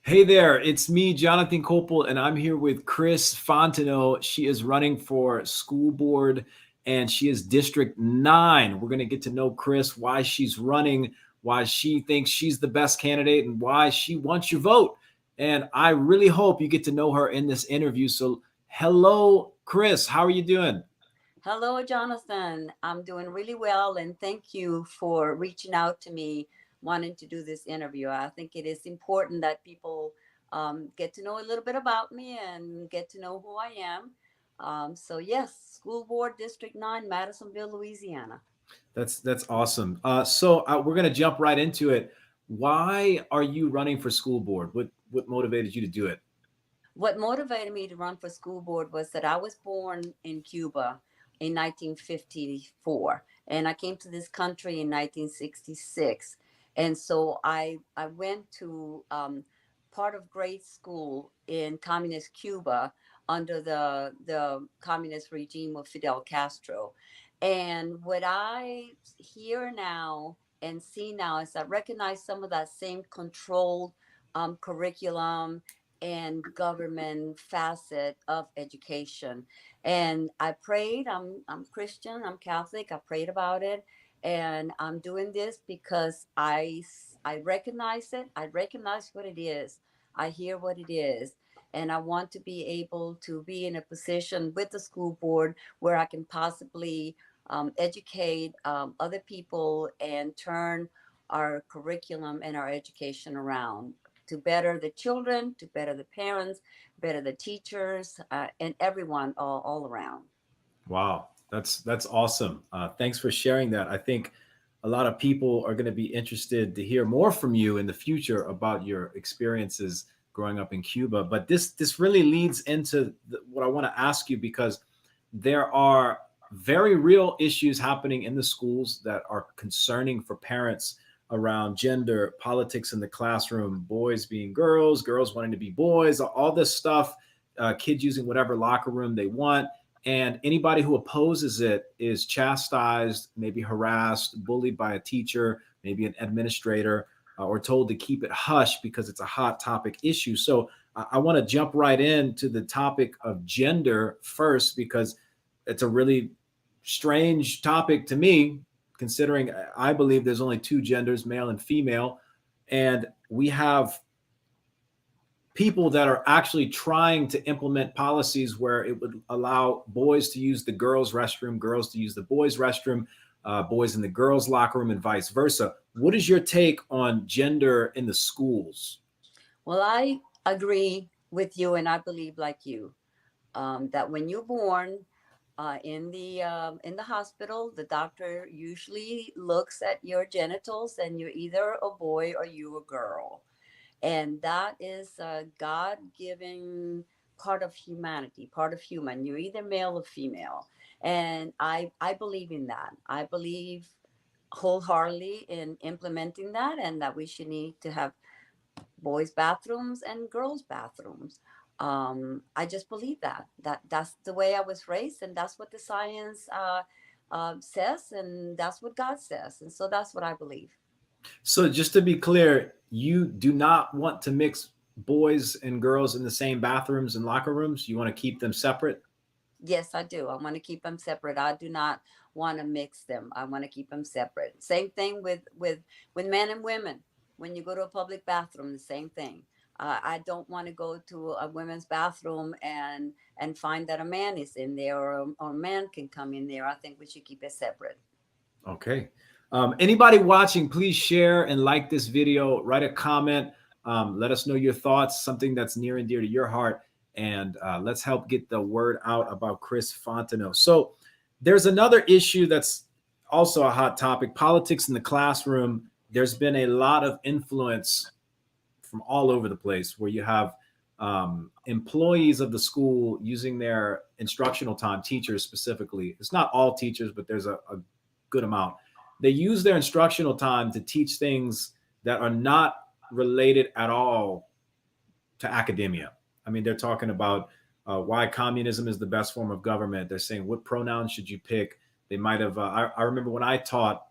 Hey there, it's me, Jonathan Copel, and I'm here with Cris Fontenot. She is running for school board and she is District 9. We're going to get to know Cris, why she's running, why she thinks she's the best candidate, and why she wants your vote. And I really hope you get to know her in this interview. So, hello, Cris. How are you doing? Hello, Jonathan. I'm doing really well, and thank you for reaching out to me, wanting to do this interview. I think it is important that people get to know a little bit about me and get to know who I am. Yes, School Board District 9, Madisonville, Louisiana. That's awesome. So we're going to jump right into it. Why are you running for school board? What motivated you to do it? What motivated me to run for school board was that I was born in Cuba in 1954, and I came to this country in 1966. And so I went to part of grade school in communist Cuba under the communist regime of Fidel Castro. And what I hear now and see now is I recognize some of that same controlled curriculum and government facet of education. And I prayed. I'm Christian. I'm Catholic. I prayed about it, and I'm doing this because I recognize it. I recognize what it is. I hear what it is. And I want to be able to be in a position with the school board where I can possibly educate other people and turn our curriculum and our education around to better the children, to better the parents, better the teachers, and everyone all around. Wow, that's awesome. Thanks for sharing that. I think a lot of people are going to be interested to hear more from you in the future about your experiences growing up in Cuba. But this really leads into what I want to ask you because there are very real issues happening in the schools that are concerning for parents around gender, politics in the classroom, boys being girls, girls wanting to be boys, all this stuff, kids using whatever locker room they want, and anybody who opposes it is chastised, maybe harassed, bullied by a teacher, maybe an administrator, or told to keep it hush because it's a hot topic issue. So I want to jump right into the topic of gender first because it's a really strange topic to me, considering I believe there's only two genders, male and female. And we have people that are actually trying to implement policies where it would allow boys to use the girls' restroom, girls to use the boys' restroom, boys in the girls' locker room, and vice versa. What is your take on gender in the schools? Well, I agree with you, and I believe like you that when you're born in the hospital, the doctor usually looks at your genitals, and you're either a boy or you a girl, and that is a God-given part of humanity, part of human. You're either male or female, and I believe in that. I believe wholeheartedly in implementing that, and that we should need to have boys' bathrooms and girls' bathrooms. I just believe that's the way I was raised, and that's what the science says, and that's what God says, and so that's what I believe. So, just to be clear, you do not want to mix boys and girls in the same bathrooms and locker rooms. You want to keep them separate. Yes, I do. I want to keep them separate. I do not want to mix them. I want to keep them separate. Same thing with men and women. When you go to a public bathroom, the same thing. I don't want to go to a women's bathroom and find that a man is in there, or a man can come in there. I think we should keep it separate. Okay. Anybody watching, please share and like this video. Write a comment. Let us know your thoughts, something that's near and dear to your heart, and let's help get the word out about Cris Fontenot. So, there's another issue that's also a hot topic: politics in the classroom. There's been a lot of influence from all over the place where you have employees of the school using their instructional time, teachers specifically. It's not all teachers, but there's a good amount. They use their instructional time to teach things that are not related at all to academia. I mean, they're talking about why communism is the best form of government. They're saying what pronouns should you pick. They might have. I remember when I taught,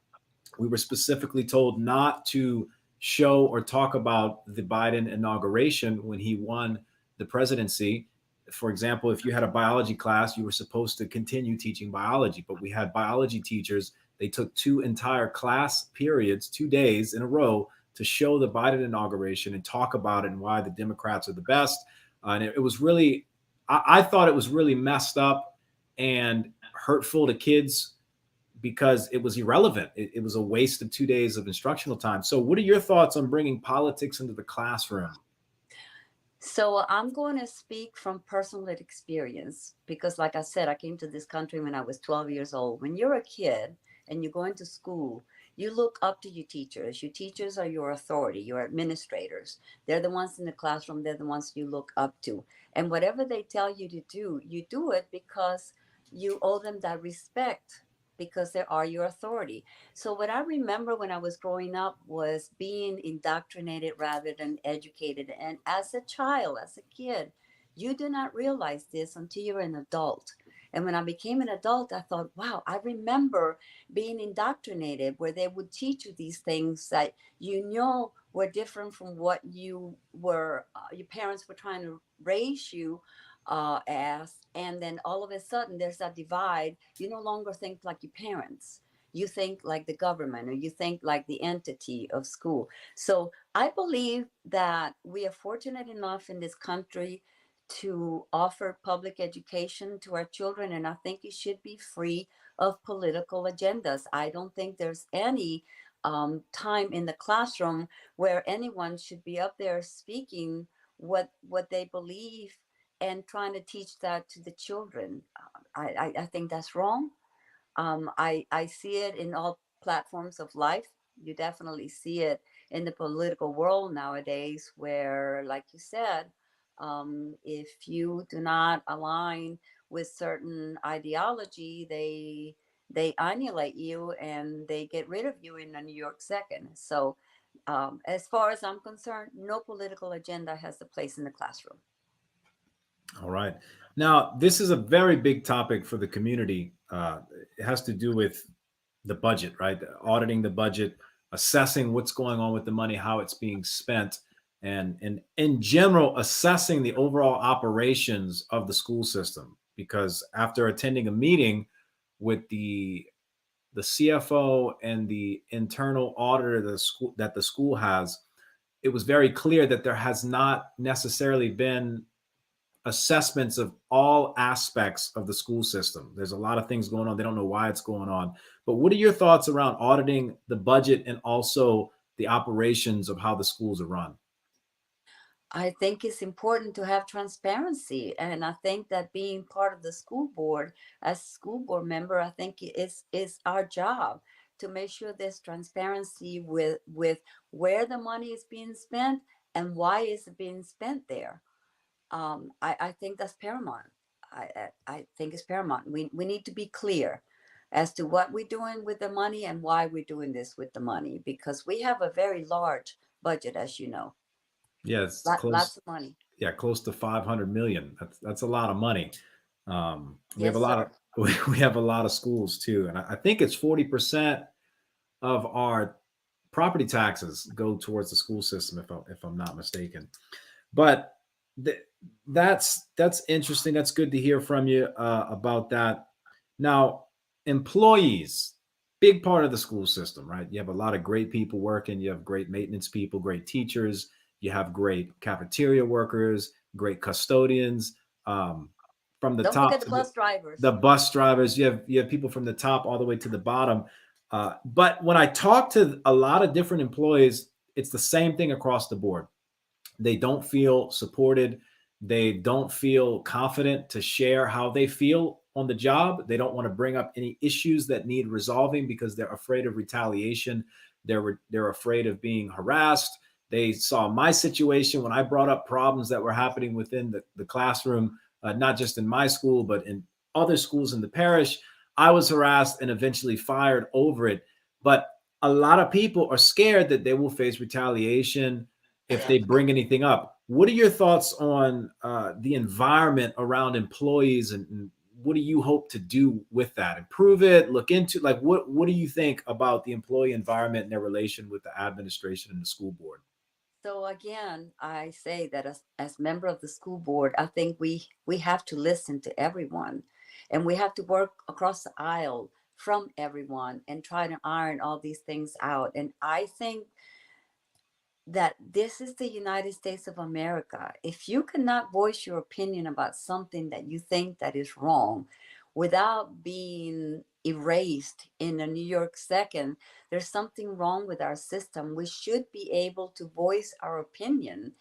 we were specifically told not to show or talk about the Biden inauguration when he won the presidency. For example, if you had a biology class, you were supposed to continue teaching biology, but we had biology teachers. They took 2 entire class periods, 2 days in a row, to show the Biden inauguration and talk about it and why the Democrats are the best. And it was really, I thought it was really messed up and hurtful to kids because it was irrelevant. It was a waste of 2 days of instructional time. So, what are your thoughts on bringing politics into the classroom? So I'm going to speak from personal experience because, like I said, I came to this country when I was 12 years old. When you're a kid and you're going to school, you look up to your teachers. Your teachers are your authority, your administrators. They're the ones in the classroom, they're the ones you look up to. And whatever they tell you do it because you owe them that respect because they are your authority. So what I remember when I was growing up was being indoctrinated rather than educated. And as a child, as a kid, you do not realize this until you're an adult. And when I became an adult, I thought, wow, I remember being indoctrinated where they would teach you these things that you know were different from what you were, your parents were trying to raise you as. And then all of a sudden, there's that divide. You no longer think like your parents. You think like the government, or you think like the entity of school. So I believe that we are fortunate enough in this country to offer public education to our children, and I think it should be free of political agendas. I don't think there's any time in the classroom where anyone should be up there speaking what they believe and trying to teach that to the children. I think that's wrong. I see it in all platforms of life. You definitely see it in the political world nowadays, where, like you said, if you do not align with certain ideology, they annihilate you and they get rid of you in a New York second. So, as far as I'm concerned, no political agenda has a place in the classroom. All right. Now, this is a very big topic for the community. It has to do with the budget, right? Auditing the budget, assessing what's going on with the money, how it's being spent, and in general, assessing the overall operations of the school system. Because after attending a meeting with the CFO and the internal auditor that the school has, it was very clear that there has not necessarily been assessments of all aspects of the school system. There's a lot of things going on. They don't know why it's going on. But what are your thoughts around auditing the budget and also the operations of how the schools are run? I think it's important to have transparency. And I think that being part of the school board, as a school board member, I think is our job to make sure there's transparency with where the money is being spent and why is it being spent there. I think that's paramount. I think it's paramount. We need to be clear as to what we're doing with the money and why we're doing this with the money, because we have a very large budget, as you know. Yeah, it's close. Lots of money. Yeah, close to 500 million. That's a lot of money. We have a Yes, lot of sir. we have a lot of schools too, and I think it's 40% of our property taxes go towards the school system, if I'm not mistaken. But th- that's interesting. That's good to hear from you about that. Now, employees, big part of the school system, right? You have a lot of great people working. You have great maintenance people, great teachers. You have great cafeteria workers, great custodians. Um, from the Don't forget top the to bus the drivers. bus drivers, you have people from the top all the way to the bottom. But when I talk to a lot of different employees, it's the same thing across the board. They don't feel supported. They don't feel confident to share how they feel on the job. They don't want to bring up any issues that need resolving because they're afraid of retaliation. They're afraid of being harassed. They saw my situation when I brought up problems that were happening within the classroom, not just in my school, but in other schools in the parish. I was harassed and eventually fired over it. But a lot of people are scared that they will face retaliation if Yeah. they bring anything up. What are your thoughts on the environment around employees and what do you hope to do with that? Improve it, look into, like, what do you think about the employee environment and their relation with the administration and the school board? So again, I say that as member of the school board, I think we have to listen to everyone, and we have to work across the aisle from everyone and try to iron all these things out. And I think that this is the United States of America. If you cannot voice your opinion about something that you think that is wrong without being erased in a New York second, there's something wrong with our system. We should be able to voice our opinion,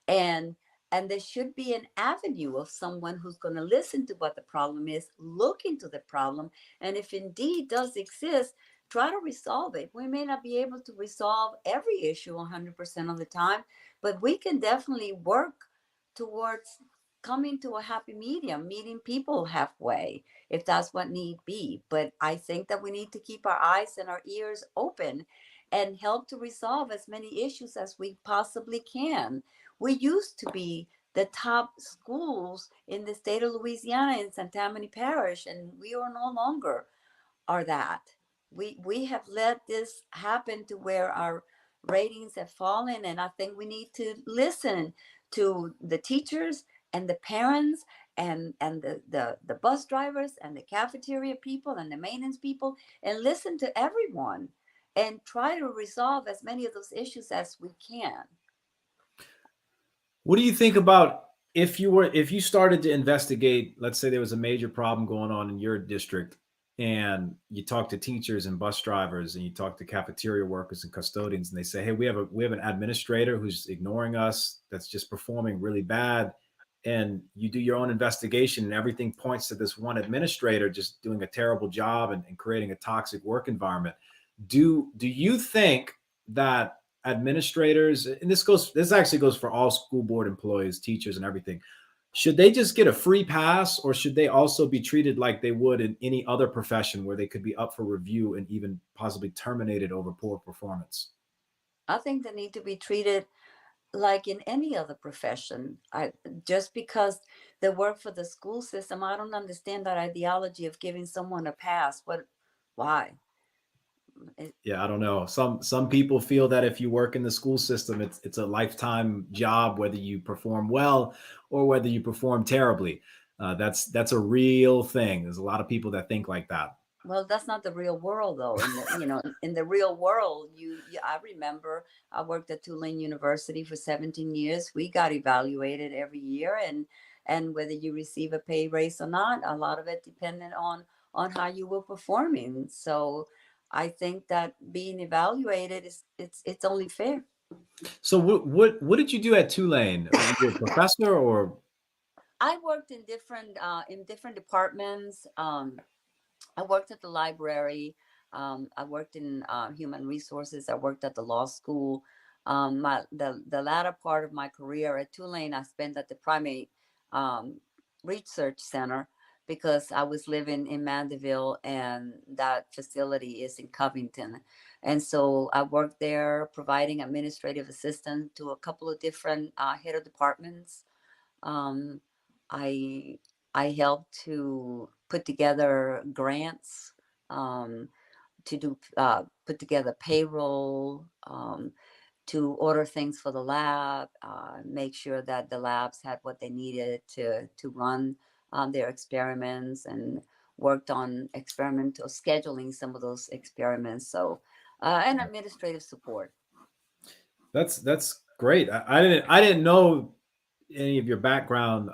and there should be an avenue of someone who's going to listen to what the problem is, look into the problem, and if indeed does exist, try to resolve it. We may not be able to resolve every issue 100% of the time, but we can definitely work towards coming to a happy medium, meeting people halfway, if that's what need be. But I think that we need to keep our eyes and our ears open and help to resolve as many issues as we possibly can. We used to be the top schools in the state of Louisiana in Tammany Parish, and we are no longer are that. We have let this happen to where our ratings have fallen, and I think we need to listen to the teachers and the parents and the bus drivers and the cafeteria people and the maintenance people, and listen to everyone and try to resolve as many of those issues as we can. What do you think about if you started to investigate, let's say there was a major problem going on in your district, and you talk to teachers and bus drivers and you talk to cafeteria workers and custodians, and they say, hey, we have an administrator who's ignoring us, that's just performing really bad, and you do your own investigation and everything points to this one administrator just doing a terrible job and creating a toxic work environment. Do you think that administrators, and this actually goes for all school board employees, teachers, and everything, should they just get a free pass, or should they also be treated like they would in any other profession where they could be up for review and even possibly terminated over poor performance? I think they need to be treated like in any other profession. I just because they work for the school system, I don't understand that ideology of giving someone a pass. What, why? It, Yeah, I don't know. Some people feel that if you work in the school system, it's a lifetime job, whether you perform well or whether you perform terribly. That's a real thing. There's a lot of people that think like that. well, that's not the real world though. In the, in the real world, I remember I worked at Tulane University for 17 years. We got evaluated every year, and whether you receive a pay raise or not, a lot of it depended on how you were performing. So I think that being evaluated is it's only fair. So what did you do at Tulane? Were you a professor or? I worked in different departments. I worked at the library. I worked in human resources. I worked at the law school. The latter part of my career at Tulane, I spent at the primate um, research center because I was living in Mandeville and that facility is in Covington. And so I worked there providing administrative assistance to a couple of different head of departments. um, I I helped to put together grants, um, to do put together payroll, to order things for the lab, make sure that the labs had what they needed to run their experiments, and worked on experimental scheduling some of those experiments. So, and administrative support. That's great. I didn't know any of your background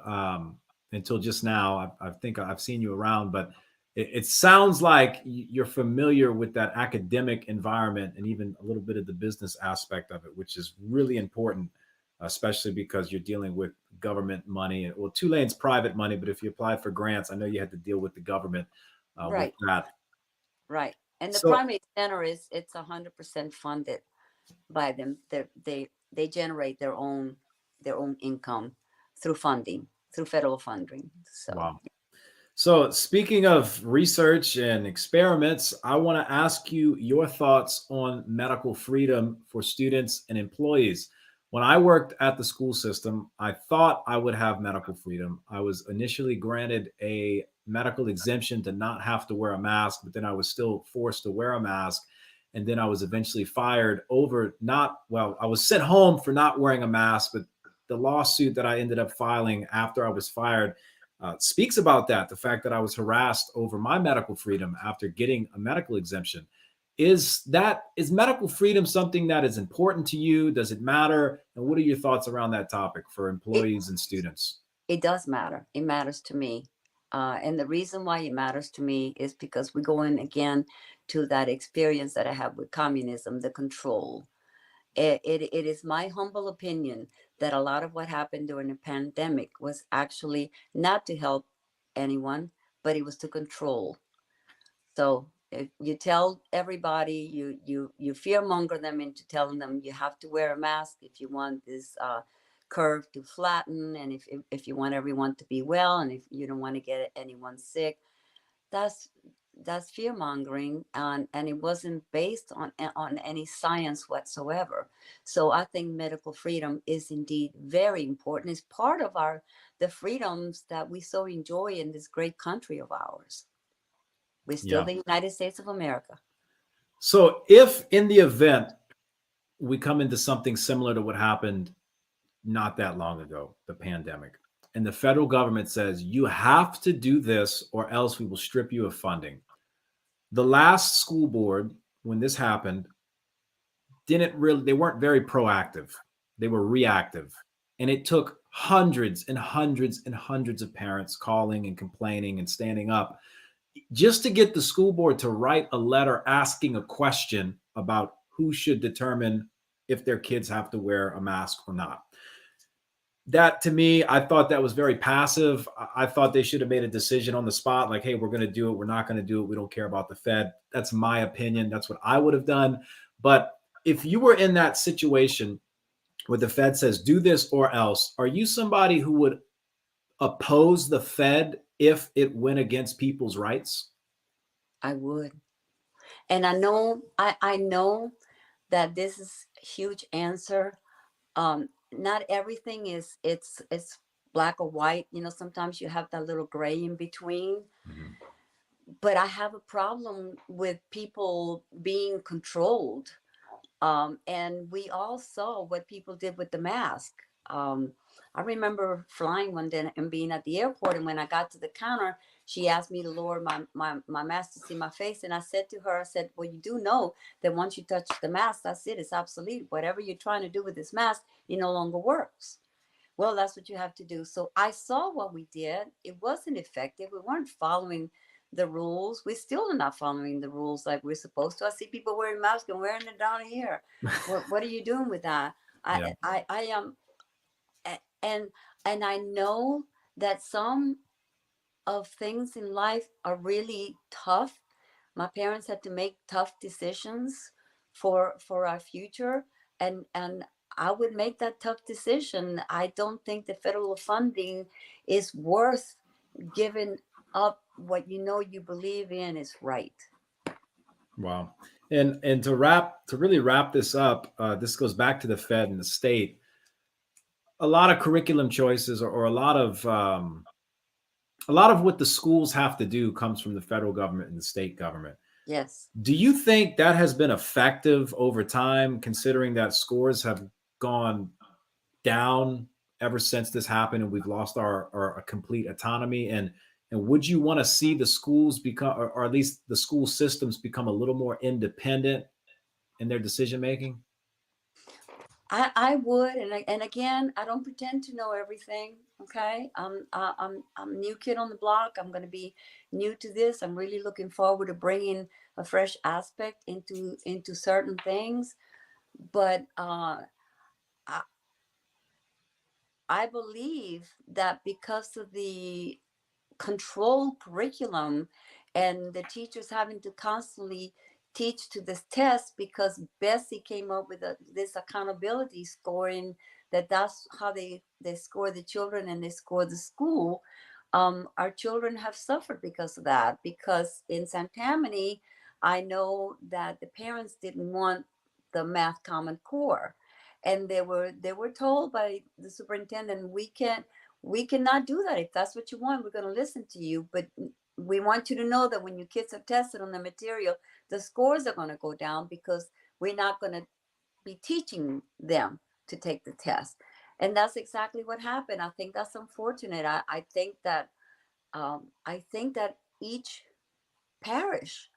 until just now. I think I've seen you around, but it sounds like you're familiar with that academic environment and even a little bit of the business aspect of it, which is really important, especially because you're dealing with government money. Well, Tulane's private money, but if you applied for grants, I know you had to deal with the government with Right, that. right. And the So primate center is it's 100% funded by them. They generate their own income through funding, through federal funding. So wow. So, speaking of research and experiments, I want to ask you your thoughts on medical freedom for students and employees. When I worked at the school system, I thought I would have medical freedom. I was initially granted a medical exemption to not have to wear a mask, but then I was still forced to wear a mask. And then I was eventually fired over not, well, I was sent home for not wearing a mask, but the lawsuit that I ended up filing after I was fired speaks about that, the fact that I was harassed over my medical freedom after getting a medical exemption. Is medical freedom something that is important to you? Does it matter? And what are your thoughts around that topic for It employees and students? it does matter. It matters to me. And the reason why it matters to me is because we go in again to that experience that I have with communism, the control. It is my humble opinion that a lot of what happened during the pandemic was actually not to help anyone, but it was to control. So if you tell everybody, you fear monger them into telling them you have to wear a mask if you want this curve to flatten, and if you want everyone to be well, and if you don't want to get anyone sick, that's that's fear mongering, and it wasn't based on any science whatsoever. So I think medical freedom is indeed very important. It's part of our the freedoms that we so enjoy in this great country of ours. We're still Yeah. the United States of America. So if in the event we come into something similar to what happened not that long ago, the pandemic, and the federal government says you have to do this or else we will strip you of funding. The last school board, when this happened, didn't really, they weren't very proactive. They were reactive. And it took hundreds and hundreds and hundreds of parents calling and complaining and standing up just to get the school board to write a letter asking a question about who should determine if their kids have to wear a mask or not. That to me, I thought that was very passive. I thought they should have made a decision on the spot, like, hey, we're going to do it. We're not going to do it. We don't care about the Fed. That's my opinion. That's what I would have done. But if you were in that situation where the Fed says, do this or else, are you somebody who would oppose the Fed if it went against people's rights? I would. And I know that this is a huge answer. Not everything is it's black or white. You know, sometimes you have that little gray in between. Mm-hmm. But I have a problem with people being controlled. And we all saw what people did with the mask. Um, I remember flying one day and being at the airport, and when I got to the counter, she asked me to lower my mask to see my face. And I said to her, I said, well, you do know that once you touch the mask, that's it, it's obsolete. Whatever you're trying to do with this mask, it no longer works. Well, that's what you have to do. So I saw what we did. It wasn't effective. We weren't following the rules. We still are not following the rules like we're supposed to. I see people wearing masks and wearing it down here. What are you doing with that? Yeah. I am, and I know that some of things in life are really tough. My parents had to make tough decisions for our future, and I would make that tough decision. I don't think the federal funding is worth giving up what you know you believe in is right. Wow. And to really wrap this up, this goes back to the Fed and the state. A lot of curriculum choices or a lot of what the schools have to do comes from the federal government and the state government. Yes. Do you think that has been effective over time, considering that scores have gone down ever since this happened and we've lost our complete autonomy? And would you want to see the schools become, or at least the school systems become a little more independent in their decision making? I would, and again, I don't pretend to know everything. Okay, I'm a new kid on the block. I'm going to be new to this. I'm really looking forward to bringing a fresh aspect into certain things. But I, I believe that because of the control curriculum and the teachers having to constantly teach to this test because Bessie came up with this accountability scoring that's how they score the children and they score the school. Our children have suffered because of that, because in St. Tammany, I know that the parents didn't want the math common core, and they were told by the superintendent, we cannot do that. If that's what you want, we're going to listen to you. But we want you to know that when your kids are tested on the material, the scores are going to go down because we're not going to be teaching them to take the test. And that's exactly what happened. I think that's unfortunate. I think that each parish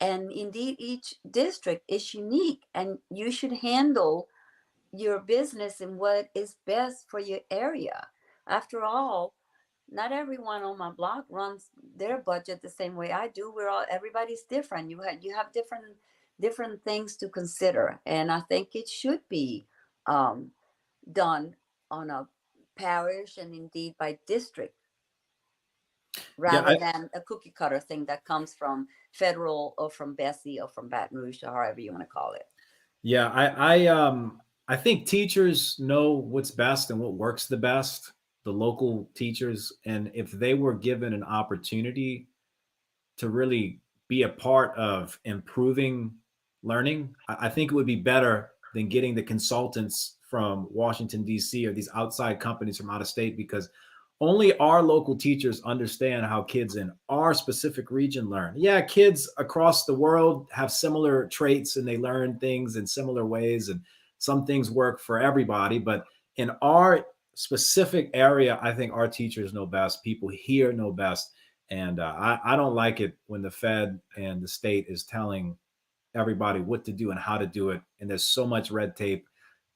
and indeed each district is unique, and you should handle your business and what is best for your area. After all, not everyone on my block runs their budget the same way I do. Everybody's different. You have different things to consider, and I think it should be um, done on a parish and indeed by district Yeah, rather than a cookie cutter thing that comes from federal or from Bessie or from Baton Rouge or however you want to call it. yeah, I think teachers know what's best and what works the best, the local teachers, and if they were given an opportunity to really be a part of improving learning, I think it would be better than getting the consultants from Washington, D.C. or these outside companies from out of state, because only our local teachers understand how kids in our specific region learn. Yeah, kids across the world have similar traits and they learn things in similar ways, and some things work for everybody. But in our specific area, I think our teachers know best. People here know best. And I don't like it when the Fed and the state is telling everybody what to do and how to do it. And there's so much red tape.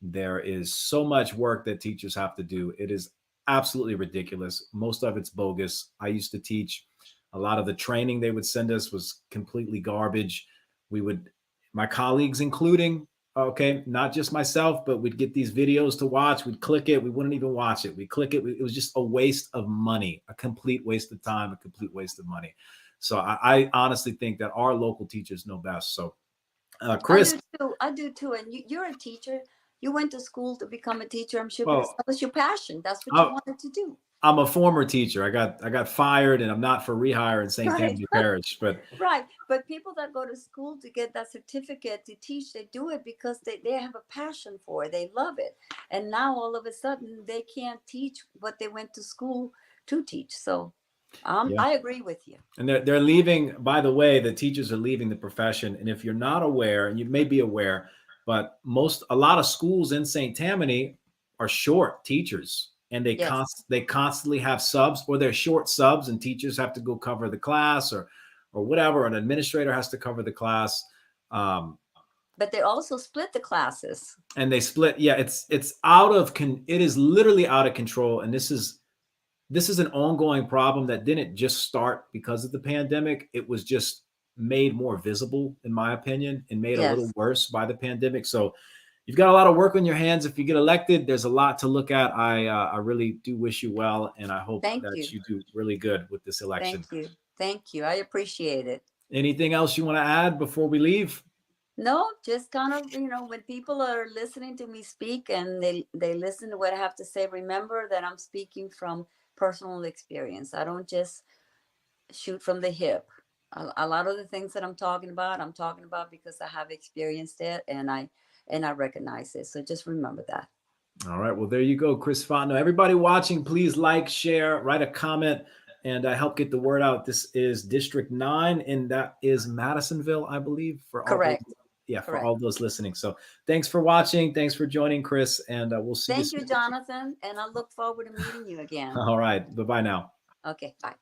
There is so much work that teachers have to do. It is absolutely ridiculous. Most of it's bogus. I used to teach. A lot of the training they would send us was completely garbage. My colleagues, including, okay, not just myself, but we'd get these videos to watch. We'd click it. We wouldn't even watch it. We'd click it. It was just a waste of money, a complete waste of time, a complete waste of money. So I honestly think that our local teachers know best. So, Cris. I do too. And you're a teacher. You went to school to become a teacher, I'm sure, because Well, that was your passion. That's what you wanted to do. I'm a former teacher. I got fired, and I'm not for rehire in St. Right. Tammany Parish. But Right. But people that go to school to get that certificate to teach, they do it because they have a passion for it. They love it. And now all of a sudden they can't teach what they went to school to teach. So yeah, I agree with you. and they're leaving. By the way, the teachers are leaving the profession. And if you're not aware, and you may be aware, but a lot of schools in St. Tammany are short teachers, and Yes. they constantly have subs, or they're short subs, and teachers have to go cover the class, or whatever. An administrator has to cover the class. But they also split the classes. And they split. Yeah, it is literally out of control. And this is an ongoing problem that didn't just start because of the pandemic. It was just made more visible, in my opinion, and made a little Yes. worse by the pandemic. So you've got a lot of work on your hands. If you get elected, there's a lot to look at. I really do wish you well, and I hope Thank that you. you do really good with this election. Thank you. Thank you. I appreciate it. Anything else you want to add before we leave? No, just kind of, when people are listening to me speak and they listen to what I have to say, remember that I'm speaking from personal experience. I don't just shoot from the hip. A lot of the things that I'm talking about because I have experienced it and I recognize it. So just remember that. All right. Well, there you go, Cris Fontenot. Everybody watching, please like, share, write a comment, and help get the word out. This is District 9, and that is Madisonville, I believe, for all Correct. those, yeah, for Correct. all those listening. So thanks for watching. Thanks for joining, Cris, and we'll see you Thank soon. you, Jonathan. And I look forward to meeting you again. All right. Bye-bye now. Okay. Bye.